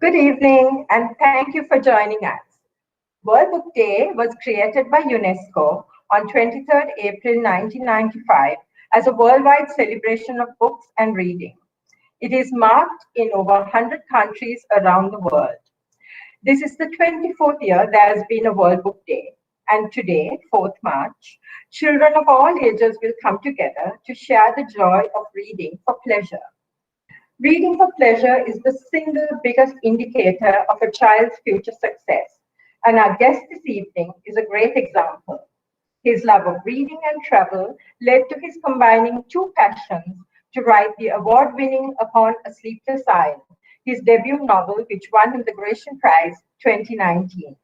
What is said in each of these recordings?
Good evening, and thank you for joining us. World Book Day was created by UNESCO on 23rd April 1995 as a worldwide celebration of books and reading. It is marked in over 100 countries around the world. This is the 24th year there has been a World Book Day, and today, 4th March, children of all ages will come together to share the joy of reading for pleasure. Reading for pleasure is the single biggest indicator of a child's future success, and our guest this evening is a great example. His love of reading and travel led to his combining two passions to write the award-winning Upon a Sleepless Isle, his debut novel which won him the Gratiaen Prize 2019.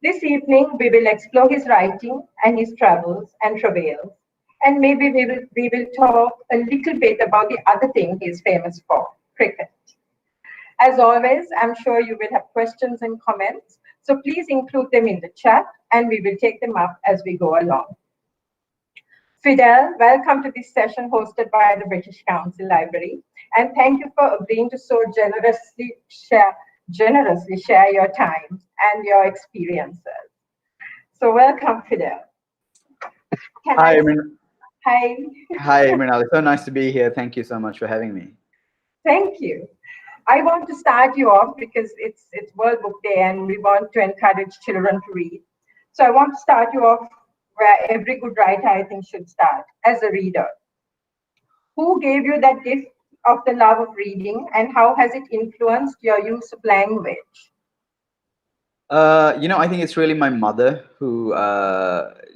This evening, we will explore his writing and his travels and travails, and maybe we will talk a little bit about the other thing he is famous for, cricket. As always, I'm sure you will have questions and comments, so please include them in the chat and we will take them up as we go along. Fidel, welcome to this session hosted by the British Council Library, and thank you for agreeing to so generously share your time and your experiences. So welcome, Fidel. Hi, Hi. Hi, Mrinal. It's so nice to be here. Thank you so much for having me. Thank you. I want to start you off because it's World Book Day and we want to encourage children to read. So I want to start you off where every good writer, I think, should start, as a reader. Who gave you that gift of the love of reading, and how has it influenced your use of language? I think it's really my mother who,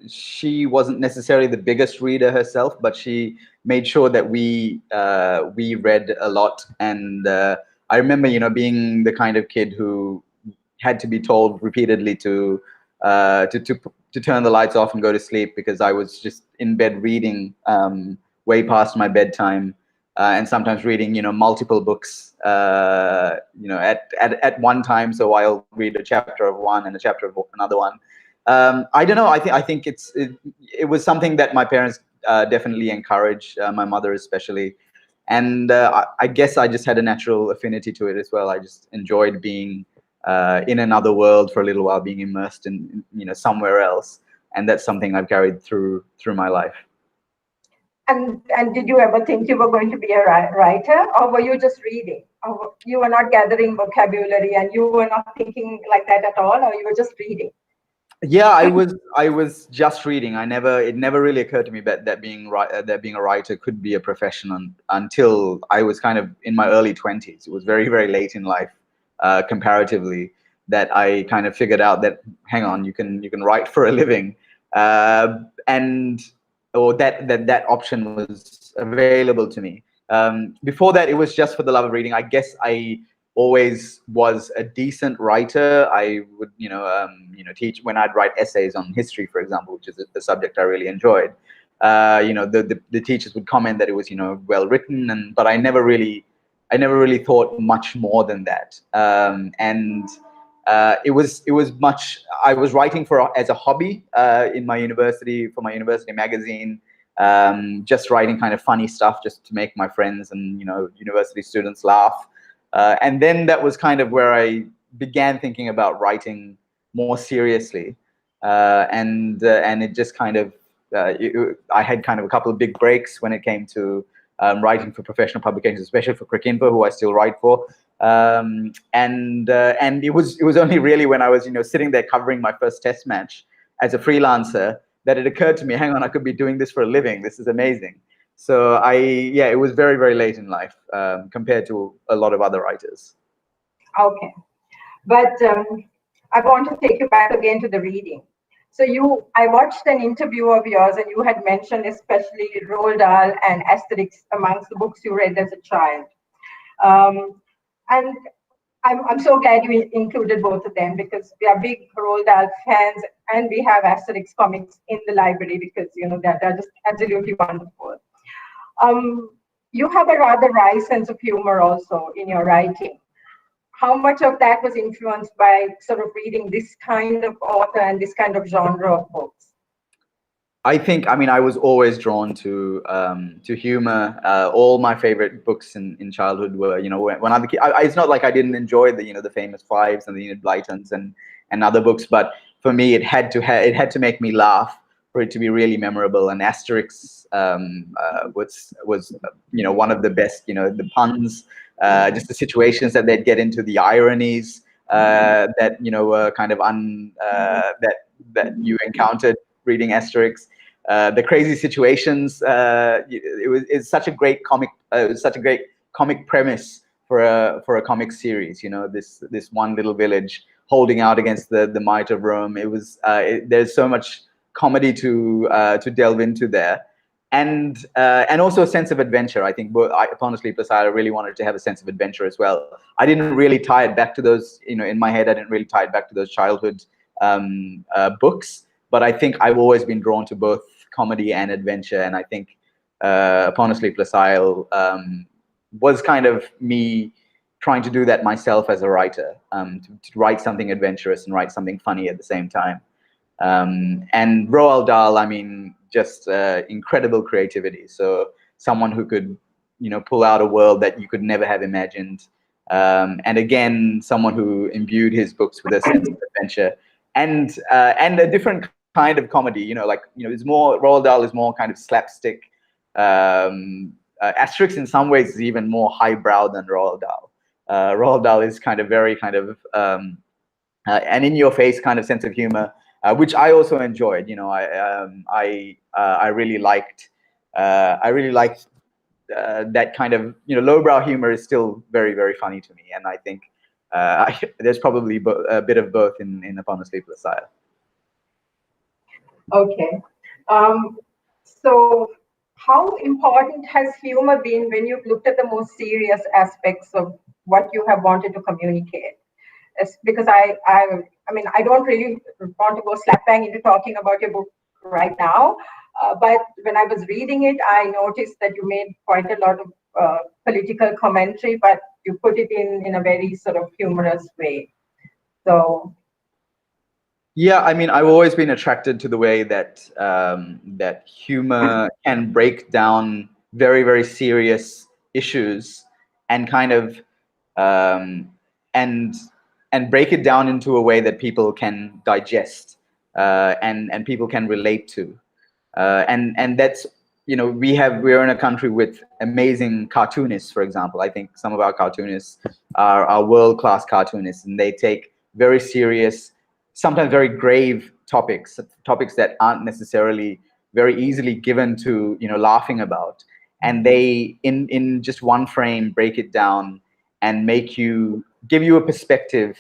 she wasn't necessarily the biggest reader herself, but she made sure that we read a lot. And I remember, being the kind of kid who had to be told repeatedly to turn the lights off and go to sleep because I was just in bed reading way past my bedtime. And sometimes reading, multiple books, at one time. So I'll read a chapter of one and a chapter of another one. I don't know. I think it was something that my parents definitely encouraged, my mother especially, and I guess I just had a natural affinity to it as well. I just enjoyed being in another world for a little while, being immersed in somewhere else, and that's something I've carried through my life. And did you ever think you were going to be a writer, or were you just reading? Or you were not gathering vocabulary and you were not thinking like that at all, or you were just reading? Yeah, I was just reading. It never really occurred to me that being a writer could be a profession until I was kind of in my early 20s. It was very, very late in life, comparatively, that I kind of figured out that, hang on, you can write for a living, or that option was available to me. Before that, it was just for the love of reading. I guess I always was a decent writer. I would, teach when I'd write essays on history, for example, which is a subject I really enjoyed. The teachers would comment that it was, well written, but I never really thought much more than that. It was much. I was writing as a hobby in my university, for my university magazine, just writing kind of funny stuff just to make my friends and university students laugh. And then that was kind of where I began thinking about writing more seriously, and it just kind of I had kind of a couple of big breaks when it came to writing for professional publications, especially for Gratiaen, who I still write for. And it was only really when I was sitting there covering my first test match as a freelancer that it occurred to me, hang on, I could be doing this for a living. This is amazing. So it was very, very late in life compared to a lot of other writers. Okay, but I want to take you back again to the reading. So I watched an interview of yours, and you had mentioned especially Roald Dahl and Asterix amongst the books you read as a child. And I'm so glad you included both of them, because we are big Roald Dahl fans, and we have Asterix comics in the library because they're just absolutely wonderful. You have a rather wry sense of humor also in your writing. How much of that was influenced by sort of reading this kind of author and this kind of genre of books? I mean, I was always drawn to humor. All my favorite books in childhood were, when other kids. It's not like I didn't enjoy the famous Fives and the Enid Blytons and other books, but for me, it had to make me laugh for it to be really memorable. And Asterix was one of the best. The puns, just the situations that they'd get into, the ironies that were kind of that you encountered reading Asterix, the crazy situations. It's such a great comic. It was such a great comic premise for a comic series. This one little village holding out against the might of Rome. It was there's so much comedy to delve into there. And also a sense of adventure. I think upon a Sleepless Isle, I really wanted to have a sense of adventure as well. I didn't really tie it back to those, in my head, I didn't really tie it back to those childhood books. But I think I've always been drawn to both comedy and adventure. And I think Upon a Sleepless Isle was kind of me trying to do that myself as a writer, to write something adventurous and write something funny at the same time. And Roald Dahl, I mean, just incredible creativity. So someone who could, pull out a world that you could never have imagined. And again, someone who imbued his books with a sense of adventure and a different kind of comedy. It's more, Roald Dahl is more kind of slapstick. Asterix in some ways is even more highbrow than Roald Dahl. Roald Dahl is kind of very kind of an in-your-face kind of sense of humor. Which I also enjoyed. I really liked that kind of lowbrow humor is still very, very funny to me, and I think there's probably a bit of both in Upon a Sleepless Isle. Okay, so how important has humor been when you've looked at the more serious aspects of what you have wanted to communicate? Because I mean, I don't really want to go slap bang into talking about your book right now, but when I was reading it, I noticed that you made quite a lot of political commentary, but you put it in a very sort of humorous way. So. Yeah, I mean, I've always been attracted to the way that that humor can break down very, very serious issues and kind of and break it down into a way that people can digest and people can relate to. And that's, we're in a country with amazing cartoonists, for example. I think some of our cartoonists are world-class cartoonists, and they take very serious, sometimes very grave topics that aren't necessarily very easily given to, laughing about. And they, in just one frame, break it down and give you a perspective,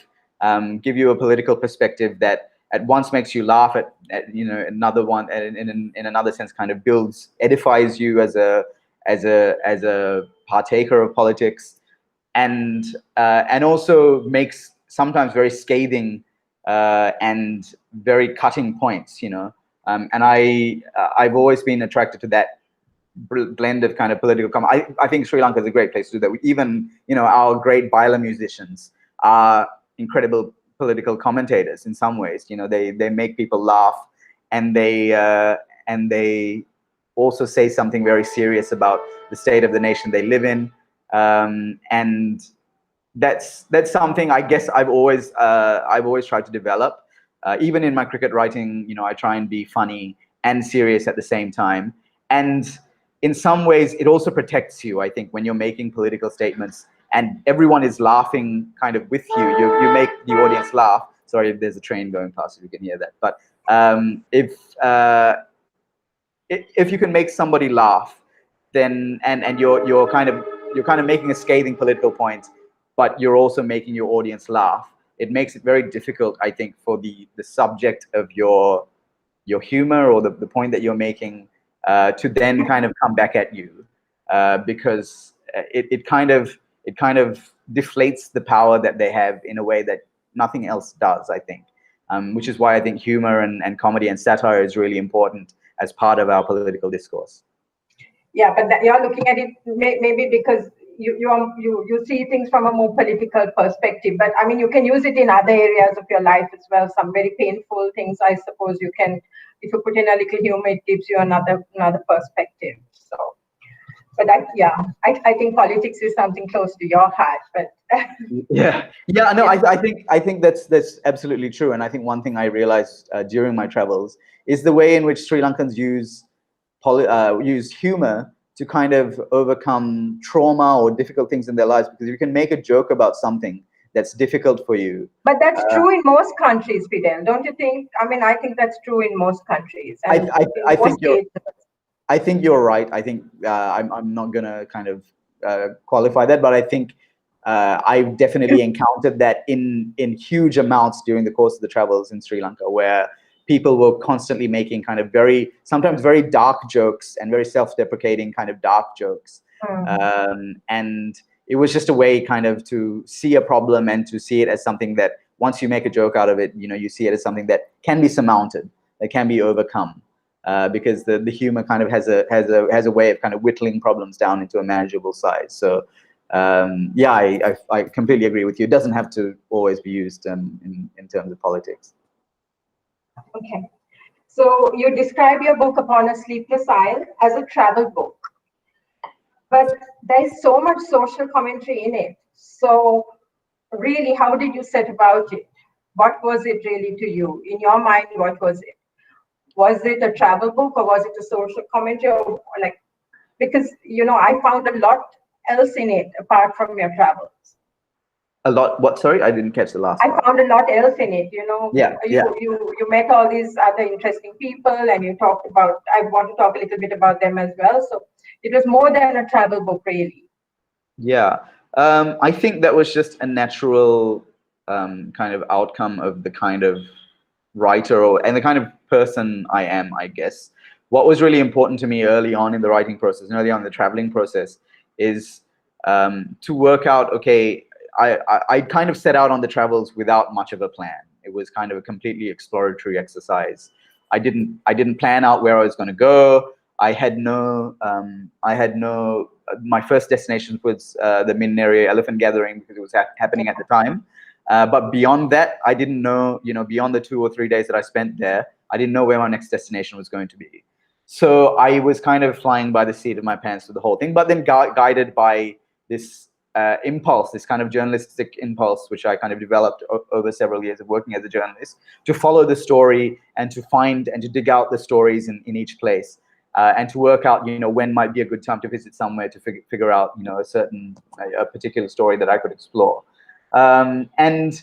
give you a political perspective that at once makes you laugh, at another one, in another sense, kind of edifies you as a partaker of politics, and also makes sometimes very scathing and very cutting points, and I've always been attracted to that blend of kind of political comedy. I think Sri Lanka is a great place to do that. Even our great Baila musicians are incredible political commentators in some ways. They make people laugh, and they also say something very serious about the state of the nation they live in, and that's something I guess I've always tried to develop. Even in my cricket writing, I try and be funny and serious at the same time. And in some ways, it also protects you, I think, when you're making political statements and everyone is laughing kind of with you. You make the audience laugh. Sorry if there's a train going past, if you can hear that. But if you can make somebody laugh, then and you're kind of making a scathing political point, but you're also making your audience laugh, it makes it very difficult, I think, for the subject of your humor or the point that you're making to then kind of come back at you, because it kind of deflates the power that they have in a way that nothing else does, I think, which is why I think humor and comedy and satire is really important as part of our political discourse. Yeah, but you're looking at it maybe because you see things from a more political perspective. But I mean, you can use it in other areas of your life as well. Some very painful things, I suppose, you can if you put in a little humor, it gives you another perspective. So, but I think politics is something close to your heart. But yeah, no, I think that's absolutely true. And I think one thing I realized during my travels is the way in which Sri Lankans use humor to kind of overcome trauma or difficult things in their lives, because you can make a joke about something that's difficult for you. But that's true in most countries, Fidel, don't you think? I mean, I think that's true in most countries and in I most think you're states. I think you're right. I think I'm not gonna kind of qualify that, but I think I've definitely encountered that in huge amounts during the course of the travels in Sri Lanka, where people were constantly making kind of sometimes very dark jokes and very self-deprecating kind of dark jokes, and it was just a way kind of to see a problem and to see it as something that once you make a joke out of it, you see it as something that can be surmounted, that can be overcome. Because the humor kind of has a way of kind of whittling problems down into a manageable size. So I completely agree with you. It doesn't have to always be used in terms of politics. Okay. So you describe your book Upon a Sleepless Isle as a travel book, but there's so much social commentary in it. So really, how did you set about it? What was it really to you? In your mind, what was it? Was it a travel book or was it a social commentary? Or like, because I found a lot else in it apart from your travels. A lot. What? Sorry, I didn't catch the last I part. found a lot else in it. Yeah. You met all these other interesting people, and you talked about. I want to talk a little bit about them as well. So it was more than a travel book, really. Yeah. I think that was just a natural kind of outcome of the kind of writer and the kind of person I am, I guess. What was really important to me early on in the writing process and early on in the traveling process is to work out, okay, I kind of set out on the travels without much of a plan. It was kind of a completely exploratory exercise. I didn't plan out where I was going to go. I had no, my first destination was the Min area elephant gathering because it was happening at the time. But beyond that, I didn't know, beyond the 2 or 3 days that I spent there, I didn't know where my next destination was going to be. So I was kind of flying by the seat of my pants for the whole thing, but then guided by this impulse, this kind of journalistic impulse, which I kind of developed over several years of working as a journalist, to follow the story and to find and to dig out the stories in each place. And to work out, when might be a good time to visit somewhere to figure out, a particular story that I could explore. And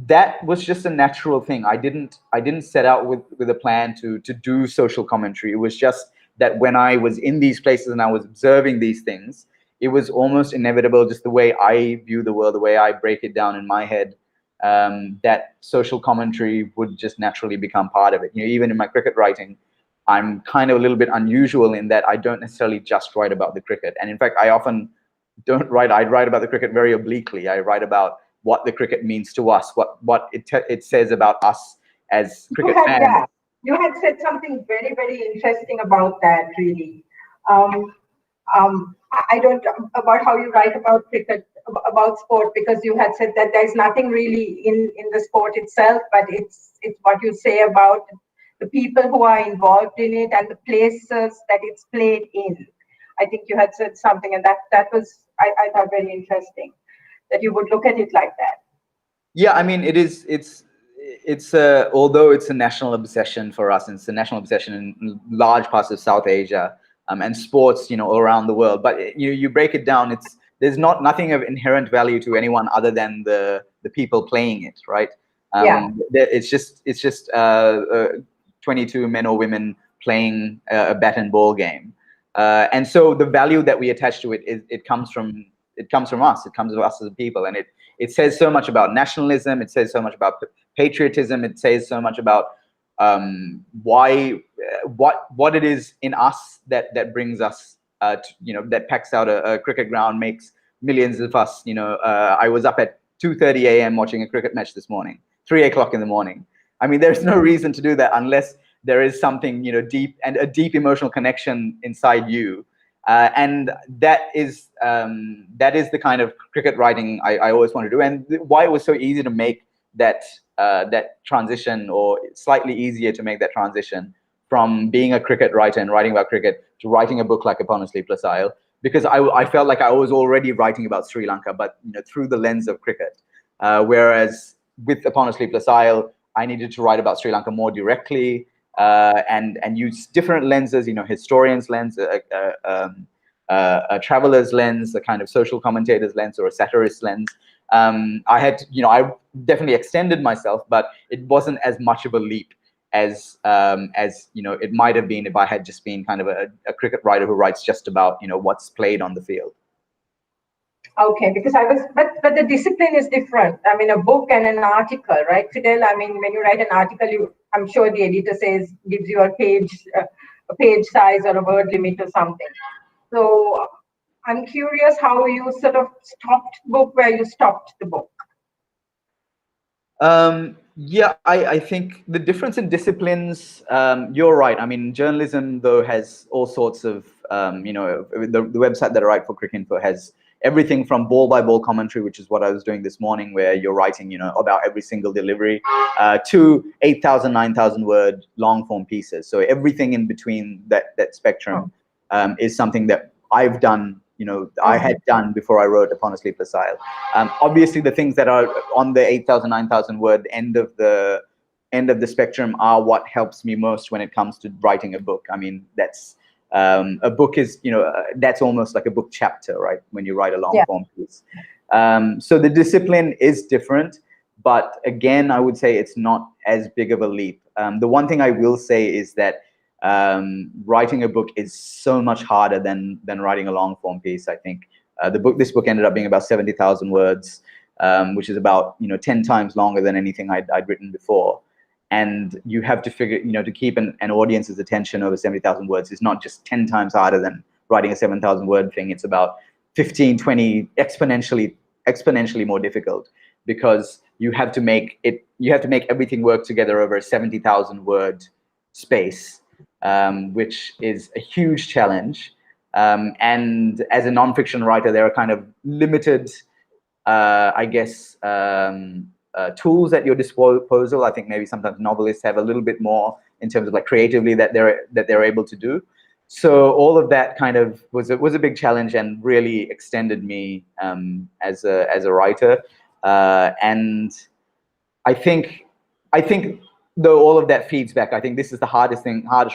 that was just a natural thing. I didn't set out with a plan to do social commentary. It was just that when I was in these places and I was observing these things, it was almost inevitable, just the way I view the world, the way I break it down in my head, that social commentary would just naturally become part of it. Even in my cricket writing, I'm kind of a little bit unusual in that I don't necessarily just write about the cricket. And in fact, I often don't write. I write about the cricket very obliquely. I write about what the cricket means to us, what it says about us as cricket fans. Yeah, you had said something very, very interesting about that, really. I don't about how you write about cricket, about sport, because you had said that there's nothing really in the sport itself, but it's what you say about the people who are involved in it and the places that it's played in. I think you had said something, and that was I thought very interesting that you would look at it like that. Yeah, I mean, it's although it's a national obsession for us, and it's a national obsession in large parts of South Asia, and sports, all around the world. But you break it down, there's nothing of inherent value to anyone other than the people playing it, right? It's just 22 men or women playing a bat and ball game, and so the value that we attach to it it comes from us. It comes to us as a people, and it says so much about nationalism. It says so much about patriotism. It says so much about what it is in us that brings us, that packs out a cricket ground, makes millions of us. I was up at 2:30 a.m. watching a cricket match this morning, 3 o'clock in the morning. I mean, there's no reason to do that unless there is something, deep, and a deep emotional connection inside you. And that is the kind of cricket writing I always want to do, and why it was so easy to make that transition, or slightly easier to make that transition from being a cricket writer and writing about cricket to writing a book like Upon a Sleepless Isle, because I felt like I was already writing about Sri Lanka, but through the lens of cricket. Whereas with Upon a Sleepless Isle, I needed to write about Sri Lanka more directly and use different lenses, historian's lens, a traveler's lens, a kind of social commentator's lens, or a satirist's lens. I definitely extended myself, but it wasn't as much of a leap as it might have been if I had just been kind of a cricket writer who writes just about what's played on the field. Okay, because but the discipline is different. I mean, a book and an article, right, Fidel? I mean, when you write an article, I'm sure the editor gives you a page size or a word limit or something. So I'm curious how you sort of stopped book where you stopped the book. Yeah, I think the difference in disciplines, you're right. I mean, journalism, though, has all sorts of, the website that I write for Cricinfo has everything from ball-by-ball commentary, which is what I was doing this morning, where you're writing, about every single delivery, to 8,000, 9,000 word long-form pieces. So everything in between that spectrum is something that I've done, I had done before I wrote Upon a Sleepless Isle. Obviously, the things that are on the 8,000, 9,000 word end of the spectrum are what helps me most when it comes to writing a book. I mean, that's a book is, that's almost like a book chapter, right? When you write a long form piece. So the discipline is different, but again, I would say it's not as big of a leap. The one thing I will say is that writing a book is so much harder than writing a long form piece. I think this book ended up being about 70,000 words, which is about 10 times longer than anything I'd written before. And you have to figure, to keep an audience's attention over 70,000 words is not just 10 times harder than writing a 7,000 word thing. It's about 15, 20, exponentially more difficult, because you have to make everything work together over a 70,000 word space, which is a huge challenge. And as a nonfiction writer, there are kind of limited, I guess, tools at your disposal. I think maybe sometimes novelists have a little bit more in terms of like creatively that they're able to do. So all of that kind of was a big challenge and really extended me as a writer. And I think though all of that feeds back, I think this is the hardest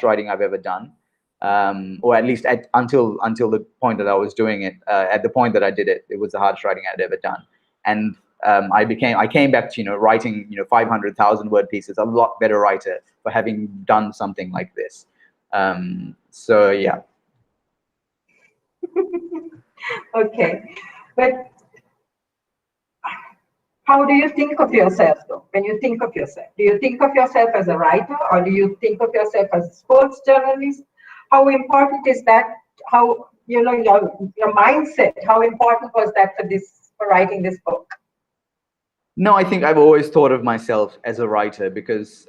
writing I've ever done. Or at least until the point that I was doing it. At the point that I did it, it was the hardest writing I'd ever done. And I came back to writing 500,000 word pieces, a lot better writer for having done something like this. So yeah. Okay, but how do you think of yourself though? When you think of yourself, do you think of yourself as a writer, or do you think of yourself as a sports journalist? How important is that? How your mindset? How important was that for writing this book? No, I think I've always thought of myself as a writer, because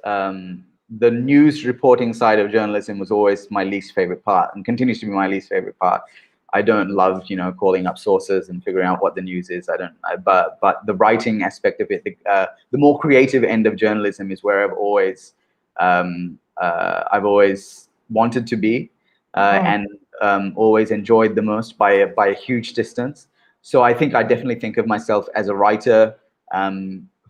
the news reporting side of journalism was always my least favorite part and continues to be my least favorite part. I don't love, calling up sources and figuring out what the news is. But the writing aspect of it, the more creative end of journalism is where I've always wanted to be, and always enjoyed the most by a huge distance. So I think I definitely think of myself as a writer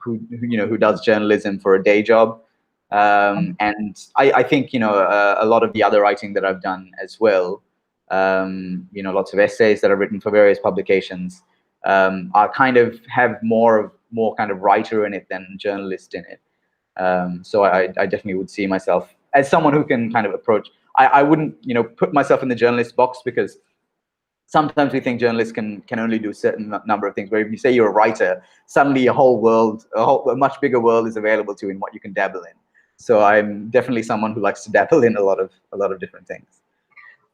who does journalism for a day job. And I think, a lot of the other writing that I've done as well, lots of essays that I've written for various publications, are kind of have more kind of writer in it than journalist in it. So I definitely would see myself as someone who can kind of approach. I wouldn't, put myself in the journalist box, because sometimes we think journalists can only do a certain number of things. Where if you say you're a writer, suddenly a much bigger world is available to you in what you can dabble in. So I'm definitely someone who likes to dabble in a lot of different things.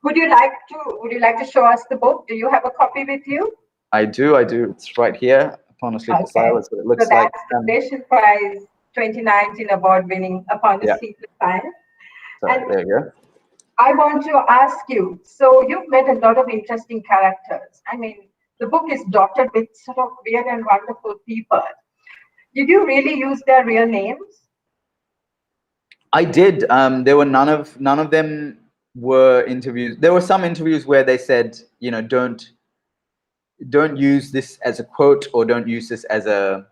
Would you like to show us the book? Do you have a copy with you? I do. It's right here. Upon a Sleepless Isle. That's what it looks like. So that's the Gratiaen Prize 2019 award-winning Upon a Sleepless Isle. So there you go. I want to ask you, so you've met a lot of interesting characters. I mean, the book is dotted with sort of weird and wonderful people. Did you really use their real names? I did. There were none of them were interviews. There were some interviews where they said, don't use this as a quote, or don't use this as a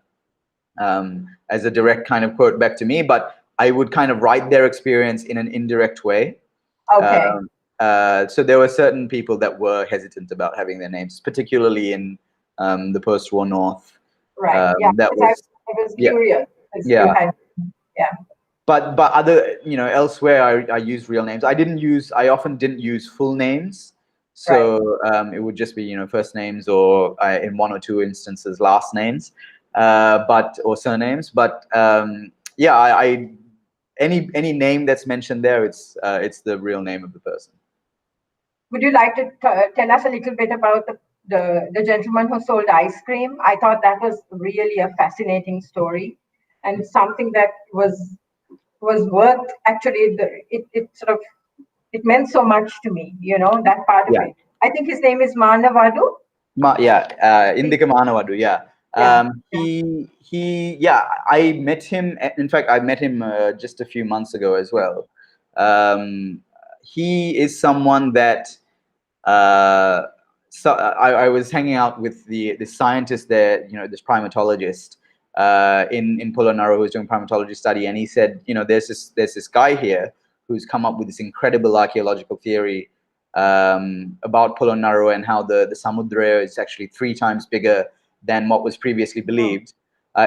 direct kind of quote back to me, but I would kind of write their experience in an indirect way. Okay. So there were certain people that were hesitant about having their names, particularly in the post-war North. Right. Yeah. That was, I was yeah, curious because you yeah. had, yeah. But other, elsewhere, I use real names. I often didn't use full names. Right. So it would just be, first names, or in one or two instances, last names, or surnames. But yeah, any name that's mentioned there, it's the real name of the person. Would you like to tell us a little bit about the gentleman who sold ice cream? I thought that was really a fascinating story, and something that was worth actually. It sort of it meant so much to me. That part of Yeah. it. I think his name is Manavadu. Indika Manavadu, yeah. Yeah. Yeah, I met him. In fact, I met him just a few months ago as well. He is someone that so I was hanging out with the scientist there, this primatologist in Polonnaruwa, who was doing primatology study, and he said, there's this guy here who's come up with this incredible archaeological theory about Polonnaruwa, and how the Samudra is actually 3 times bigger than what was previously believed.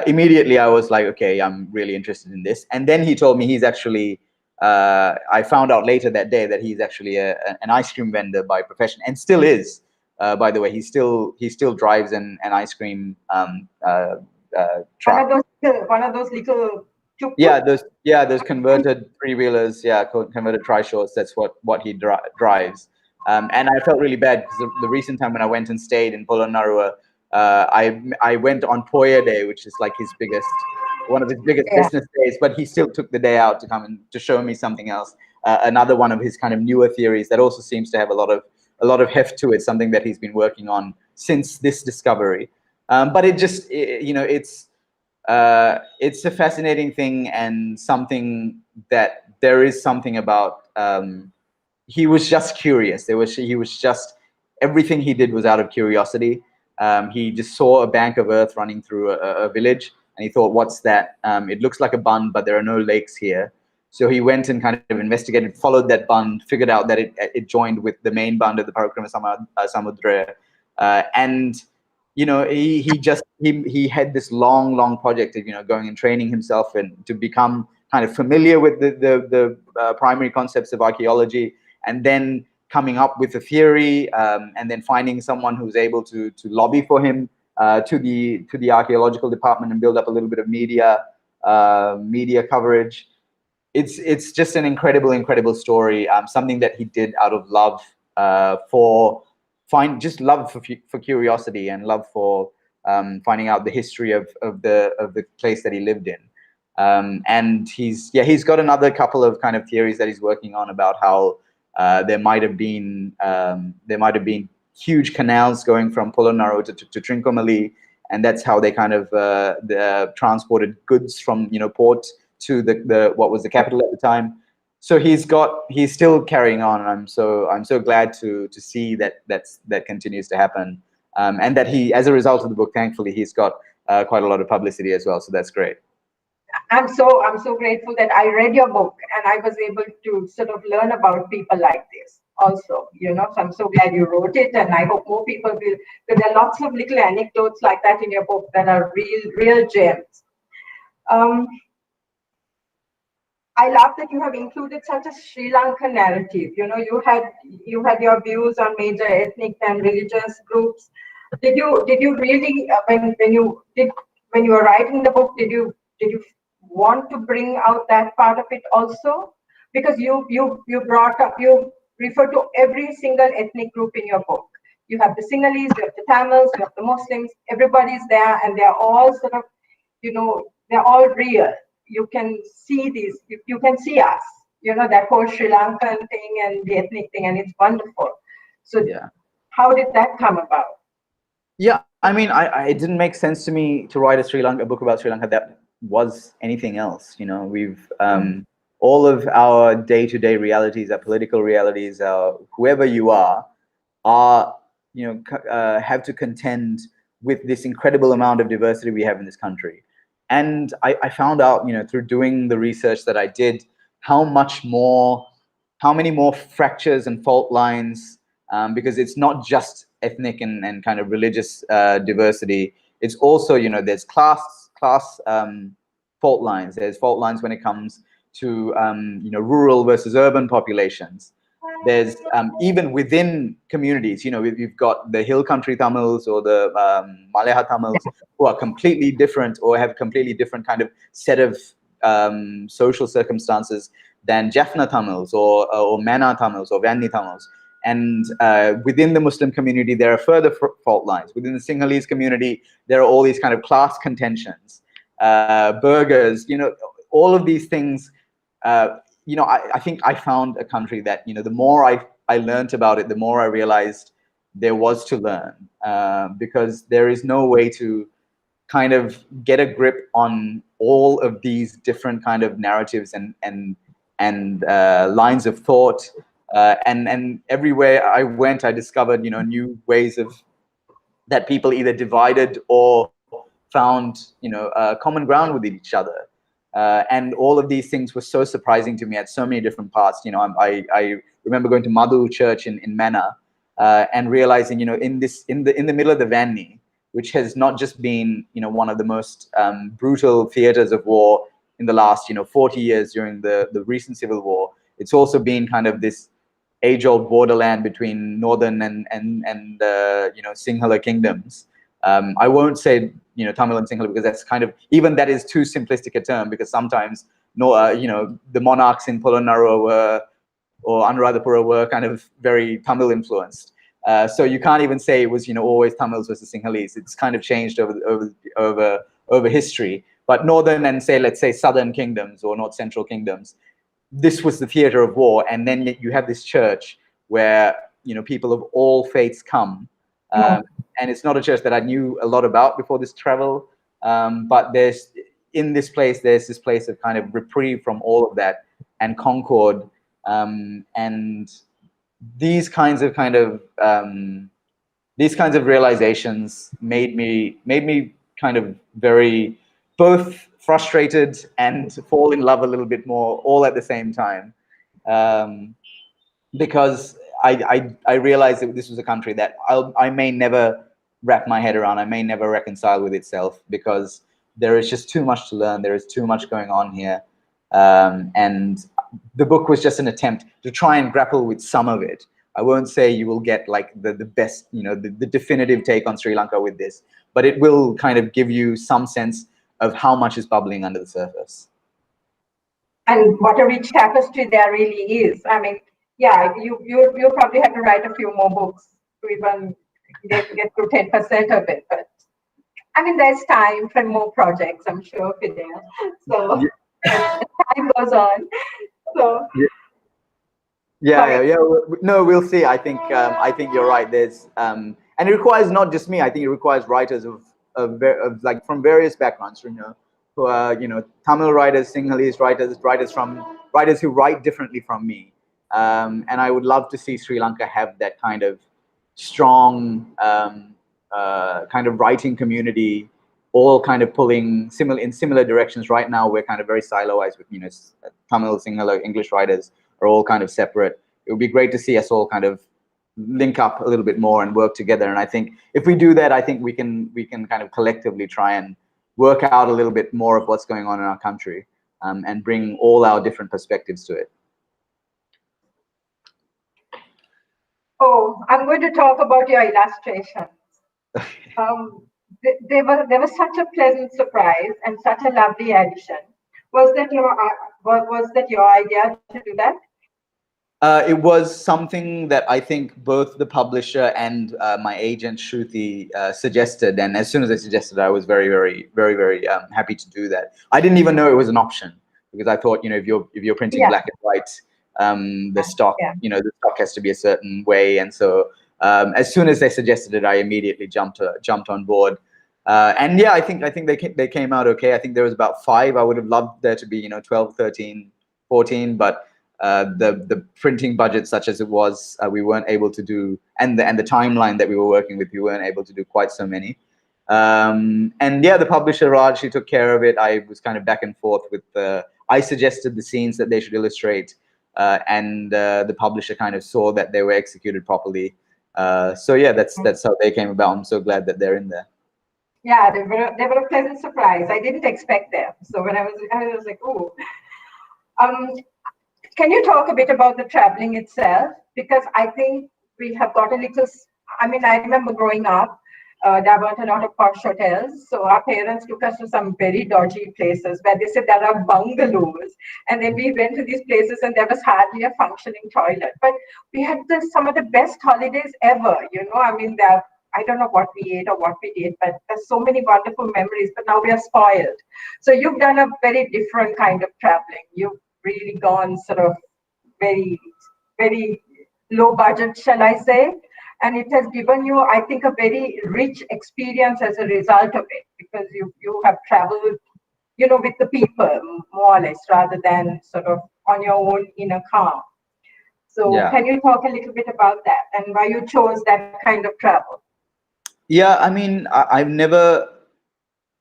Immediately, I was like, okay, I'm really interested in this. And then he told me he's actually, I found out later that day that he's actually an ice cream vendor by profession, and still is. By the way, he still drives an ice cream truck. One of those little Yeah, tuk-tuk. those converted 3-wheelers, converted trishaws. That's what he drives. And I felt really bad because the recent time when I went and stayed in Polonnaruwa, I went on Poya Day, which is like one of his biggest Yeah. business days. But he still took the day out to come and to show me something else, another one of his kind of newer theories that also seems to have a lot of heft to it. Something that he's been working on since this discovery. But it's a fascinating thing, and something that there is something about. He was just curious. He was just, everything he did was out of curiosity. He just saw a bank of earth running through a village, and he thought, "What's that? It looks like a bund, but there are no lakes here." So he went and kind of investigated, followed that bund, figured out that it joined with the main bund of the Parakrama Samudra, and he had this long project of going and training himself and to become kind of familiar with the primary concepts of archaeology, and then coming up with a theory, and then finding someone who's able to lobby for him to the archaeological department and build up a little bit of media coverage. It's just an incredible story. Something that he did out of love for curiosity, and love for finding out the history of the place that he lived in. And he's got another couple of kind of theories that he's working on about how there might have been huge canals going from Polonnaruwa to Trincomalee, and that's how they kind of transported goods from port to the what was the capital at the time. So he's still carrying on, and I'm so glad to see that continues to happen, and that he, as a result of the book, thankfully, he's got quite a lot of publicity as well. So that's great. I'm so grateful that I read your book and I was able to sort of learn about people like this also. So I'm so glad you wrote it, and I hope more people will. Because there are lots of little anecdotes like that in your book that are real gems. I love that you have included such a Sri Lankan narrative. You had your views on major ethnic and religious groups. Did you really when you were writing the book, did you want to bring out that part of it also? Because you refer to every single ethnic group in your book. You have the Sinhalese, you have the Tamils, you have the Muslims. Everybody's there, and they're all sort of, they're all real. You can see these. You can see us. That whole Sri Lankan thing and the ethnic thing, and it's wonderful. So, Yeah. How did that come about? Yeah, I mean, it didn't make sense to me to write a book about Sri Lanka that was anything else. We've all of our day-to-day realities, our political realities, our whoever you are, have to contend with this incredible amount of diversity we have in this country. And I found out, through doing the research that I did, how many more fractures and fault lines, because it's not just ethnic and kind of religious diversity. It's also, there's class fault lines. There's fault lines when it comes to rural versus urban populations. There's even within communities, we've got the hill country Tamils or the Malayalam Tamils who are completely different or have completely different kind of set of social circumstances than Jaffna Tamils or Mana Tamils or Vanni Tamils. And within the Muslim community, there are further fault lines. Within the Sinhalese community, there are all these kind of class contentions, burghers, all of these things. I think I found a country that, the more I learned about it, the more I realized there was to learn, because there is no way to kind of get a grip on all of these different kind of narratives and lines of thought. And everywhere I went, I discovered, new ways of that people either divided or found, common ground with each other. And all of these things were so surprising to me at so many different parts. I remember going to Madhu Church in Mana and realizing, in the middle of the Vanni, which has not just been, one of the most brutal theaters of war in the last, 40 years during the recent civil war. It's also been kind of this age-old borderland between northern and Sinhala kingdoms. I won't say Tamil and Sinhala because that's kind of, even that is too simplistic a term, because sometimes the monarchs in Polonnaruwa or Anuradhapura were kind of very Tamil influenced. So you can't even say it was always Tamils versus Sinhalese. It's kind of changed over history. But northern and let's say southern kingdoms or north central kingdoms, this was the theater of war. And then you have this church where people of all faiths come. And it's not a church that I knew a lot about before this travel, but there's this place of kind of reprieve from all of that and concord, and these kinds of realizations made me kind of very both frustrated and fall in love a little bit more all at the same time, because I realized that this was a country that I may never wrap my head around. I may never reconcile with itself, because there is just too much to learn. There is too much going on here. And the book was just an attempt to try and grapple with some of it. I won't say you will get like the best, the definitive take on Sri Lanka with this, but it will kind of give you some sense of how much is bubbling under the surface. And what a rich tapestry there really is. I mean, yeah, you probably have to write a few more books to even get to 10% of it. But I mean, there's time for more projects, I'm sure, Fidel. So as time goes on. So yeah. No, we'll see. I think you're right. There's and it requires not just me. I think it requires writers of like from various backgrounds, who are Tamil writers, Sinhalese writers who write differently from me. And I would love to see Sri Lanka have that kind of strong kind of writing community, all kind of pulling in similar directions. Right now, we're kind of very siloized with Tamil, Sinhala, English writers are all kind of separate. It would be great to see us all kind of link up a little bit more and work together. And I think if we do that, I think we can kind of collectively try and work out a little bit more of what's going on in our country, and bring all our different perspectives to it. Oh, I'm going to talk about your illustrations. They were such a pleasant surprise and such a lovely addition. Was that your idea to do that? It was something that I think both the publisher and my agent Shruti suggested, and as soon as they suggested, I was very, very, very, very happy to do that. I didn't even know it was an option, because I thought, if you're printing black and white, the stock, the stock has to be a certain way, and so as soon as they suggested it, I immediately jumped on board. And yeah, I think they came out okay. I think there was about 5. I would have loved there to be 12, 13 14, but the printing budget, such as it was, we weren't able to do, and the timeline that we were working with, we weren't able to do quite so many. And yeah, the publisher Raj, he took care of it. I was kind of back and forth with I suggested the scenes that they should illustrate, and the publisher kind of saw that they were executed properly. So yeah, that's how they came about. I'm so glad that they're in there. Yeah, they were a pleasant surprise. I didn't expect them. So when I was like, oh. Can you talk a bit about the traveling itself? Because I think we have got a little. I mean, I remember growing up, there weren't a lot of posh hotels, so our parents took us to some very dodgy places where they said there are bungalows, and then we went to these places and there was hardly a functioning toilet. But we had some of the best holidays ever. I mean, I don't know what we ate or what we did, but there's so many wonderful memories. But now we are spoiled. So you've done a very different kind of traveling. You've really gone sort of very, very low budget, shall I say? And it has given you, I think, a very rich experience as a result of it, because you have traveled, with the people more or less, rather than sort of on your own in a car. So Yeah. can you talk a little bit about that and why you chose that kind of travel? Yeah, I mean, I've never,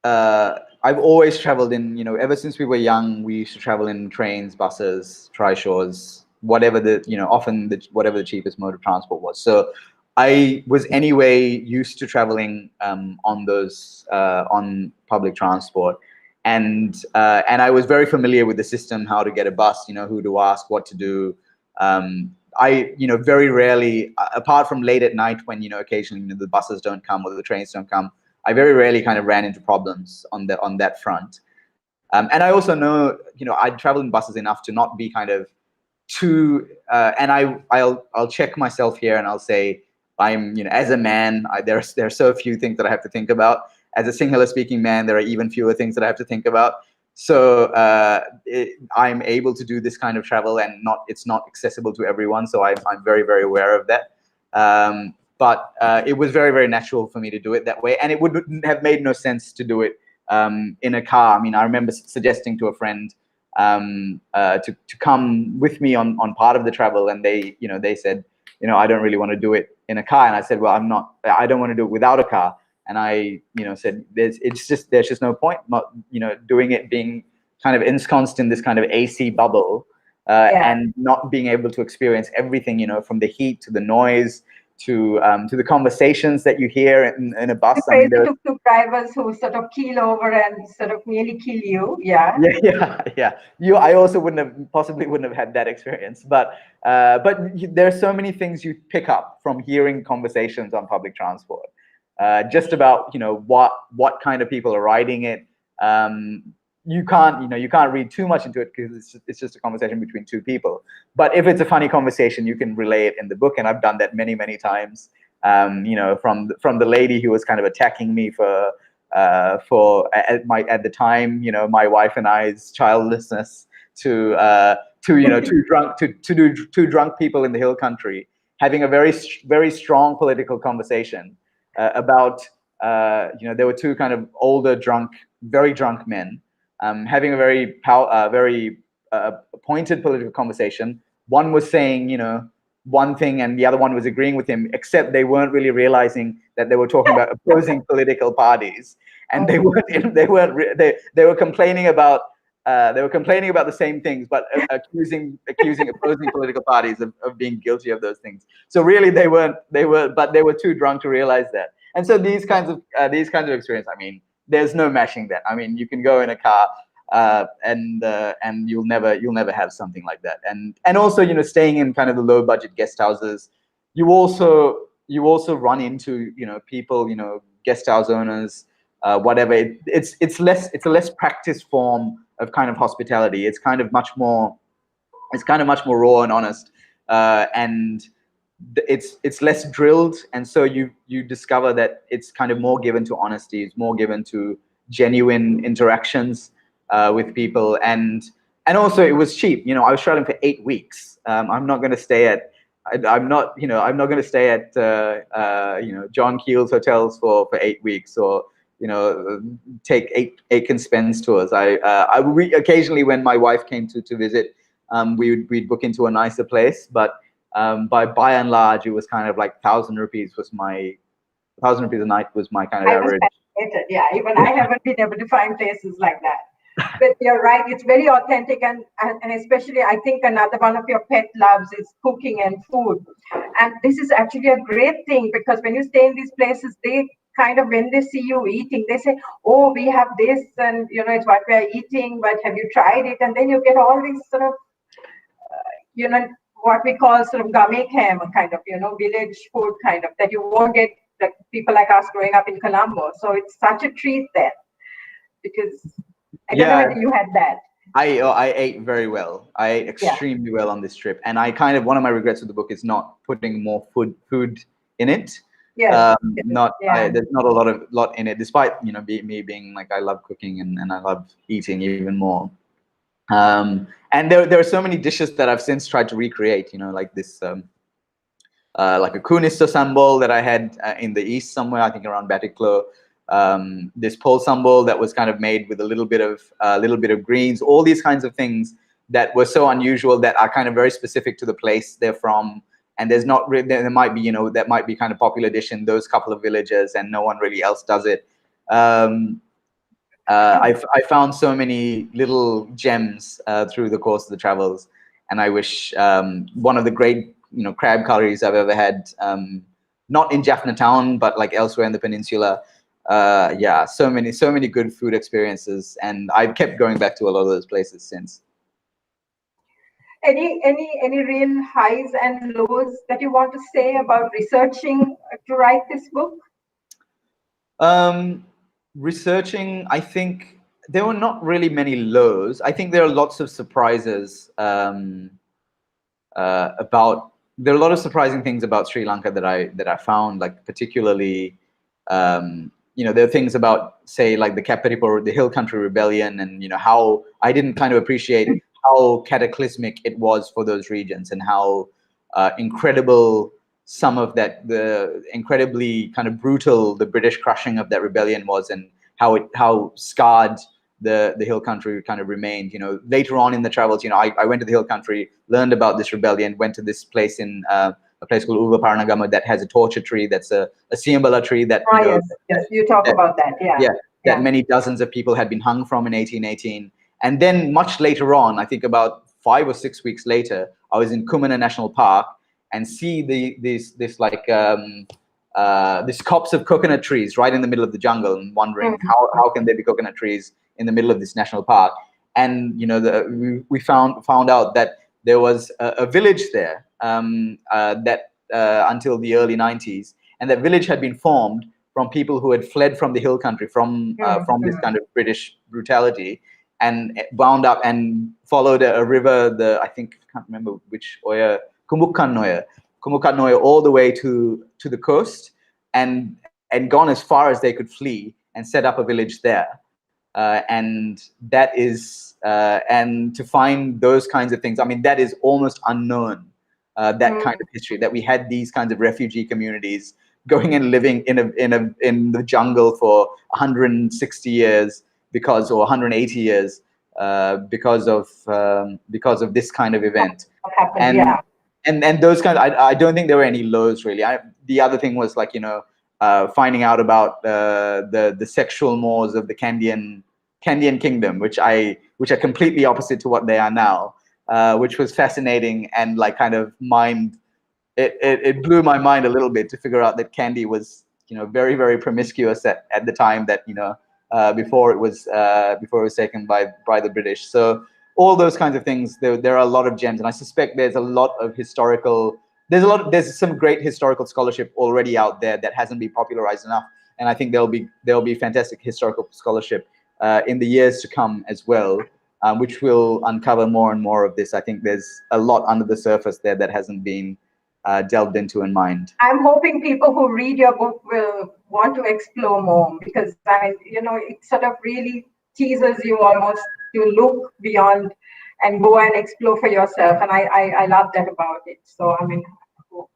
I've always traveled in, ever since we were young, we used to travel in trains, buses, trishaws, whatever often whatever the cheapest mode of transport was. So I was anyway used to traveling on those, on public transport. And I was very familiar with the system, how to get a bus, who to ask, what to do. I, very rarely, apart from late at night when, occasionally the buses don't come or the trains don't come, I very rarely kind of ran into problems on that front. And I also know, I'd traveled in buses enough to not be kind of too, and I'll check myself here and I'll say, I'm, as a man, there are so few things that I have to think about. As a Sinhala speaking man, there are even fewer things that I have to think about. So I'm able to do this kind of travel, and it's not accessible to everyone. So I'm very, very aware of that. But it was very, very natural for me to do it that way, and it would have made no sense to do it in a car. I mean, I remember suggesting to a friend to come with me on part of the travel, and they said, I don't really want to do it in a car, and I said, well, I don't want to do it without a car. And I, said, there's just no point not, doing it, being kind of ensconced in this kind of AC bubble, and not being able to experience everything, from the heat to the noise to the conversations that you hear in a bus. I mean, tuk-tuk drivers who sort of keel over and sort of nearly kill you. Yeah. I also possibly wouldn't have had that experience, but there are so many things you pick up from hearing conversations on public transport. Just about what kind of people are riding it. You can't read too much into it because it's just a conversation between two people. But if it's a funny conversation, you can relay it in the book, and I've done that many, many times. From the lady who was kind of attacking me for at the time, my wife and I's childlessness, to two drunk people in the hill country having a very, very strong political conversation. About there were two kind of older very drunk men having a very pointed political conversation. One was saying one thing and the other one was agreeing with him, except they weren't really realizing that they were talking about opposing political parties, and they were complaining about the same things, but accusing opposing political parties of being guilty of those things. So really, they were too drunk to realize that. And so these kinds of experience, I mean, there's no matching that. I mean, you can go in a car and you'll never have something like that. And also, staying in kind of the low budget guest houses, you also run into people, guest house owners, whatever. It's a less practiced form of kind of hospitality. It's kind of much more raw and honest, and it's less drilled. And so you discover that it's kind of more given to honesty. It's more given to genuine interactions with people, and also it was cheap. I was traveling for 8 weeks. I'm not going to stay at going to stay at John Keel's hotels for 8 weeks, or take Aiken Spence tours. Occasionally, when my wife came to visit, we'd book into a nicer place. But by and large, it was kind of like 1,000 rupees was my 1,000 rupees a night was my kind of I was average. fascinated. Yeah, even I haven't been able to find places like that. But you're right; it's very authentic, and especially I think another one of your pet loves is cooking and food. And this is actually a great thing because when you stay in these places, they kind of when they see you eating, they say, "Oh, we have this, and it's what we are eating. But have you tried it?" And then you get all these sort of you know, what we call sort of gummy cam kind of, village food kind of that you won't get like people like us growing up in Colombo. So it's such a treat there because I don't know Yeah, whether you had that. I ate very well. I ate Yeah. extremely well on this trip, and I kind of one of my regrets with the book is not putting more food in it. Yes. Yes. Yeah. There's not a lot in it, despite me being like I love cooking and I love eating even more. And there are so many dishes that I've since tried to recreate. Like this like a kunisto sambal that I had in the east somewhere, I think around Batiklo. This pol sambal that was kind of made with a little bit of greens, all these kinds of things that were so unusual that are kind of very specific to the place they're from. And there's not really, there might be, that might be kind of popular dish in those couple of villages and no one really else does it. I found so many little gems through the course of the travels, and I wish one of the great crab curries I've ever had, not in Jaffna town but like elsewhere in the peninsula. Yeah, so many good food experiences, and I've kept going back to a lot of those places since. Any real highs and lows that you want to say about researching to write this book? Researching, I think there were not really many lows. I think there are lots of surprises about. There are a lot of surprising things about Sri Lanka that I found, like particularly, there are things about, say, like the Kaparipo, the Hill Country Rebellion, and how I didn't kind of appreciate how cataclysmic it was for those regions and how incredible some of that, the incredibly kind of brutal, the British crushing of that rebellion was, and how scarred the hill country kind of remained. Later on in the travels, I went to the hill country, learned about this rebellion, went to this place in a place called Uva Paranagama that has a torture tree, that's a Siambala tree that yes, you talk about that. Yeah, that many dozens of people had been hung from in 1818. And then much later on, I think about 5 or 6 weeks later, I was in Kumana National Park and see this copse of coconut trees right in the middle of the jungle, and wondering how can there be coconut trees in the middle of this national park. And we found out that there was a village there that until the early 90s, and that village had been formed from people who had fled from the hill country from this kind of British brutality, and wound up and followed a river, I can't remember which Oya, Kumukkan Noya, all the way to the coast, and gone as far as they could flee and set up a village there. And that is, and to find those kinds of things, I mean, that is almost unknown, that kind of history, that we had these kinds of refugee communities going and living in the jungle for 160 years or 180 years because of this kind of event. And those kind of, I don't think there were any lows really. The other thing was like, finding out about the sexual mores of the Kandyan kingdom, which are completely opposite to what they are now, which was fascinating, and like kind of it blew my mind a little bit to figure out that Kandy was very, very promiscuous at the time that before it was taken by the British. So all those kinds of things, there are a lot of gems, and I suspect there's a lot of there's some great historical scholarship already out there that hasn't been popularized enough, and I think there'll be fantastic historical scholarship in the years to come as well, which will uncover more and more of this. I think there's a lot under the surface there that hasn't been delved into and mined. I'm hoping people who read your book will want to explore more, because it sort of really teases you almost to look beyond and go and explore for yourself. And I love that about it. So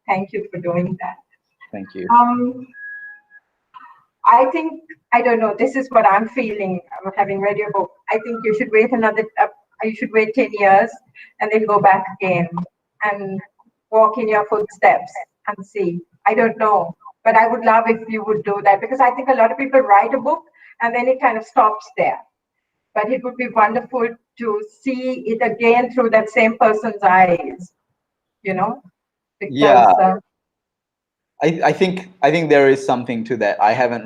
thank you for doing that. Thank you. I think, I don't know, this is what I'm feeling having read your book. I think you should wait you should wait 10 years and then go back again and walk in your footsteps and see. I don't know, but I would love if you would do that, because I think a lot of people write a book and then it kind of stops there. But it would be wonderful to see it again through that same person's eyes, you know, because Yeah, I think there is something to that. I haven't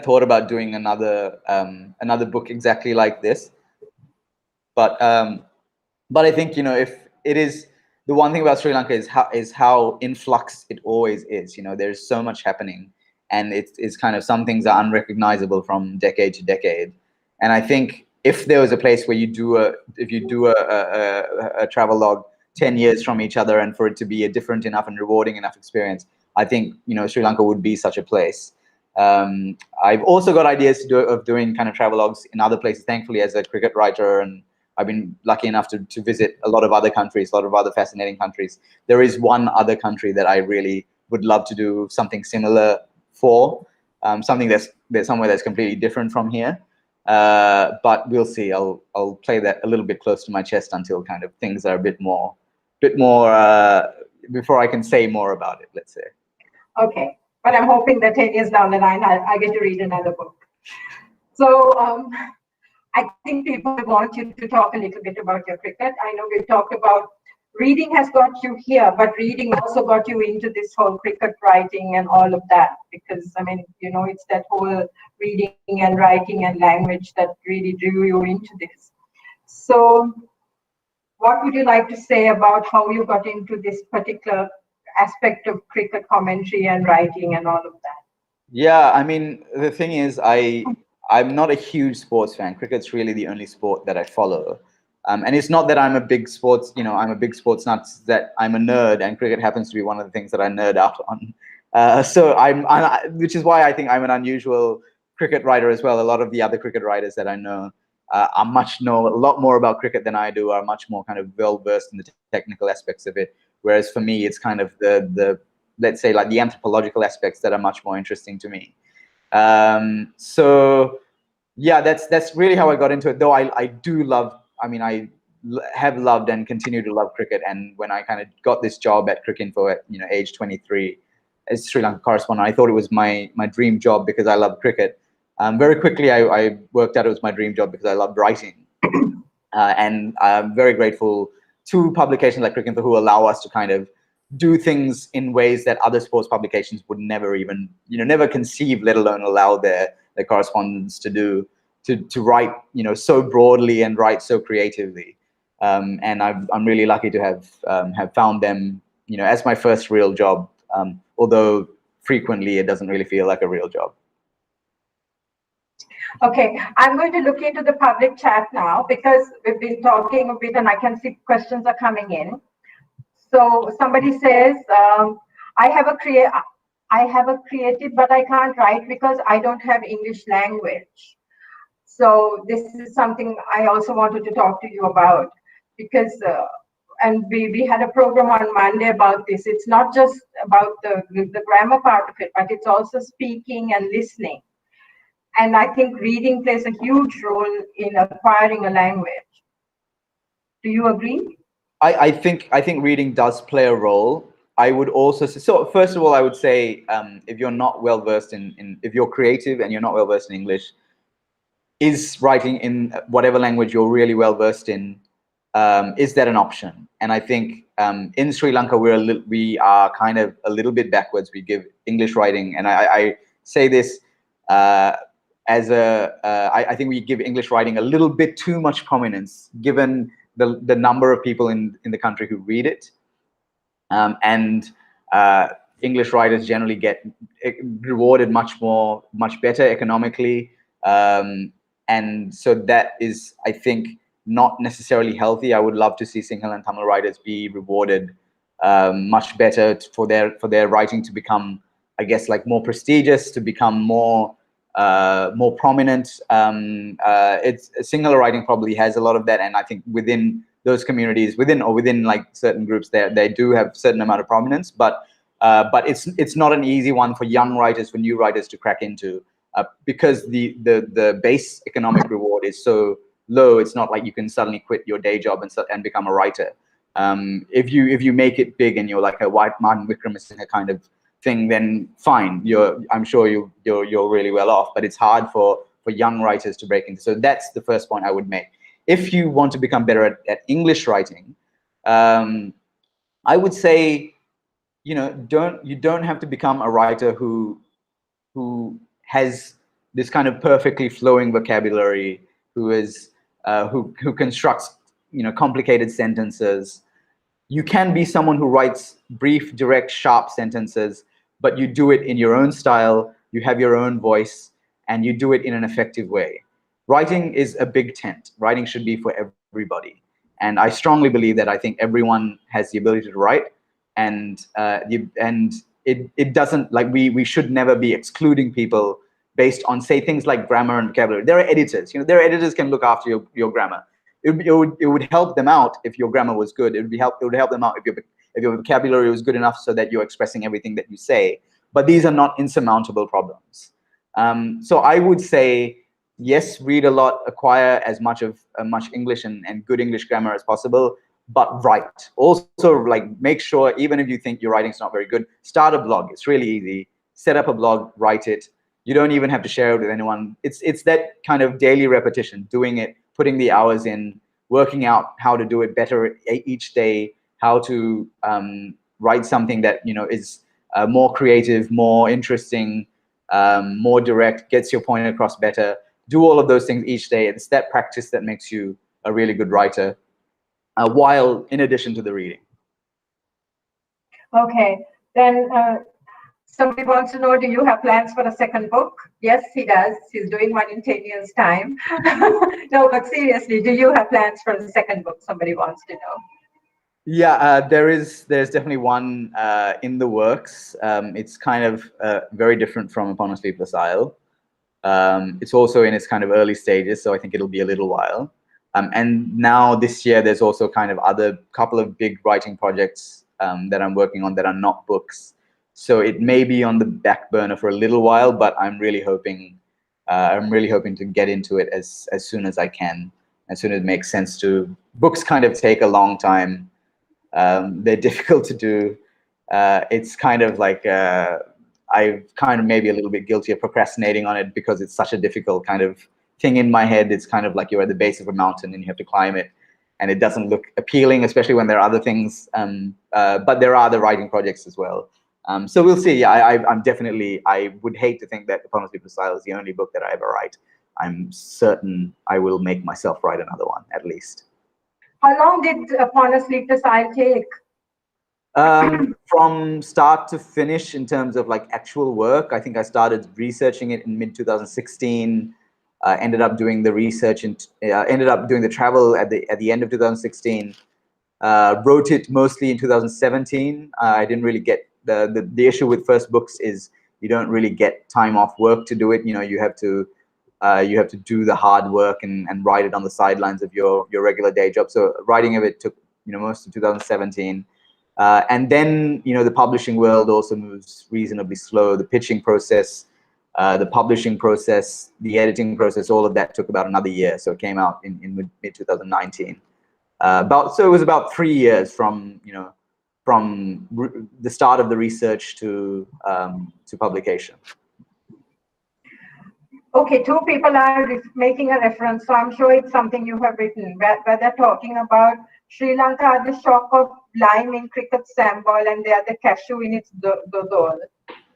thought about doing another book exactly like this, but I think, if it is, the one thing about Sri Lanka is how in flux it always is. There's so much happening, and it's kind of, some things are unrecognizable from decade to decade. And I think if there was a place where if you do a travel log 10 years from each other, and for it to be a different enough and rewarding enough experience, I think, Sri Lanka would be such a place. I've also got ideas of doing kind of travelogues in other places, thankfully, as a cricket writer, and I've been lucky enough to visit a lot of other countries, a lot of other fascinating countries. There is one other country that I really would love to do something similar for, something that's somewhere that's completely different from here. But we'll see. I'll play that a little bit close to my chest until kind of things are a bit more before I can say more about it, let's say. okay. But I'm hoping that 10 years down the line, I get to read another book. So I think people want you to talk a little bit about your cricket. I know we've talked about reading has got you here, but reading also got you into this whole cricket writing and all of that. Because, I mean, it's that whole reading and writing and language that really drew you into this. So what would you like to say about how you got into this particular aspect of cricket commentary and writing and all of that? Yeah, I mean, the thing is, I'm not a huge sports fan. Cricket's really the only sport that I follow. And it's not that I'm a big sports, I'm a big sports nut, that I'm a nerd, and cricket happens to be one of the things that I nerd out on. Which is why I think I'm an unusual cricket writer as well. A lot of the other cricket writers that I know know a lot more about cricket than I do, are much more kind of well versed in the technical aspects of it. Whereas for me, it's kind of the let's say, like, the anthropological aspects that are much more interesting to me. So yeah, that's really how I got into it. Though I do love, I mean, have loved and continue to love cricket. And when I kind of got this job at Cricinfo at age 23 as Sri Lanka correspondent, I thought it was my dream job because I love cricket. Very quickly, I worked out it was my dream job because I loved writing. And I'm very grateful to publications like Cricinfo who allow us to kind of do things in ways that other sports publications would never even, never conceive, let alone allow their correspondents to do, to write, so broadly and write so creatively. And I'm really lucky to have found them, as my first real job. Although frequently it doesn't really feel like a real job. Okay, I'm going to look into the public chat now because we've been talking a bit and I can see questions are coming in. So somebody says, I have a creative, but I can't write because I don't have English language. So this is something I also wanted to talk to you about because, and we had a program on Monday about this. It's not just about the grammar part of it, but it's also speaking and listening. And I think reading plays a huge role in acquiring a language. Do you agree? I think reading does play a role. I would also say, so first of all, I would say, if you're not well versed if you're creative and you're not well versed in English, is writing in whatever language you're really well versed in, is that an option? And I think in Sri Lanka we are kind of a little bit backwards. We give English writing, and I say this I think we give English writing a little bit too much prominence, given the number of people in the country who read it. And English writers generally get rewarded much better economically. And so that is, I think, not necessarily healthy. I would love to see Sinhala and Tamil writers be rewarded much better for their writing to become, I guess, like more prestigious, to become more prominent. It's Sinhala writing probably has a lot of that, and I think within those communities, within like certain groups, they do have certain amount of prominence, but it's not an easy one for young writers, for new writers to crack into, because the base economic reward is so low, it's not like you can suddenly quit your day job and become a writer. If you make it big and you're like a white Martin Wickramasinghe kind of thing, then fine. I'm sure you're really well off. But it's hard for young writers to break into. So that's the first point I would make. If you want to become better at English writing, I would say, you don't have to become a writer who has this kind of perfectly flowing vocabulary, who constructs complicated sentences. You can be someone who writes brief, direct, sharp sentences, but you do it in your own style, you have your own voice, and you do it in an effective way. Writing is a big tent. Writing should be for everybody. And I strongly believe that I think everyone has the ability to write, and it doesn't, like, we should never be excluding people based on, say, things like grammar and vocabulary. There are editors. There are editors can look after your grammar. It would help them out if your grammar was good. It would help them out if your vocabulary was good enough so that you're expressing everything that you say. But these are not insurmountable problems. So I would say, yes, read a lot, acquire as much English and good English grammar as possible, but write. Also, like, make sure, even if you think your writing's not very good, start a blog. It's really easy. Set up a blog, write it. You don't even have to share it with anyone. It's that kind of daily repetition, doing it, putting the hours in, working out how to do it better each day, how to write something that is more creative, more interesting, more direct, gets your point across better. Do all of those things each day. It's that practice that makes you a really good writer, while in addition to the reading. Okay, then somebody wants to know, do you have plans for a second book? Yes, he does. He's doing one in 10 years' time. No, but seriously, do you have plans for the second book? Somebody wants to know. Yeah, there's definitely one in the works. It's kind of very different from Upon a Sleepless Isle. It's also in its kind of early stages, so I think it'll be a little while. And now this year, there's also kind of couple of big writing projects that I'm working on that are not books. So it may be on the back burner for a little while, but I'm really hoping to get into it as soon as I can, as soon as it makes sense to. Books kind of take a long time. They're difficult to do. It's kind of like I've kind of maybe a little bit guilty of procrastinating on it because it's such a difficult kind of thing in my head. It's kind of like you're at the base of a mountain and you have to climb it, and it doesn't look appealing, especially when there are other things. But there are other writing projects as well. So we'll see. Yeah, I would hate to think that Upon a Sleepless Isle is the only book that I ever write. I'm certain I will make myself write another one, at least. How long did Upon a Sleepless Isle take? From start to finish, in terms of like actual work, I think I started researching it in mid-2016. Ended up doing the research and ended up doing the travel at the end of 2016. Wrote it mostly in 2017. I didn't really get the issue with first books is you don't really get time off work to do it. You have to do the hard work and write it on the sidelines of your regular day job. So writing of it took most of 2017. And then the publishing world also moves reasonably slow. The pitching process, the publishing process, the editing process, all of that took about another year. So it came out in mid 2019. So it was about 3 years from the start of the research to publication. Okay, two people are making a reference, so I'm sure it's something you have written, where they're talking about Sri Lanka, the shock of lime in cricket sambal, and they are the cashew in its dodol.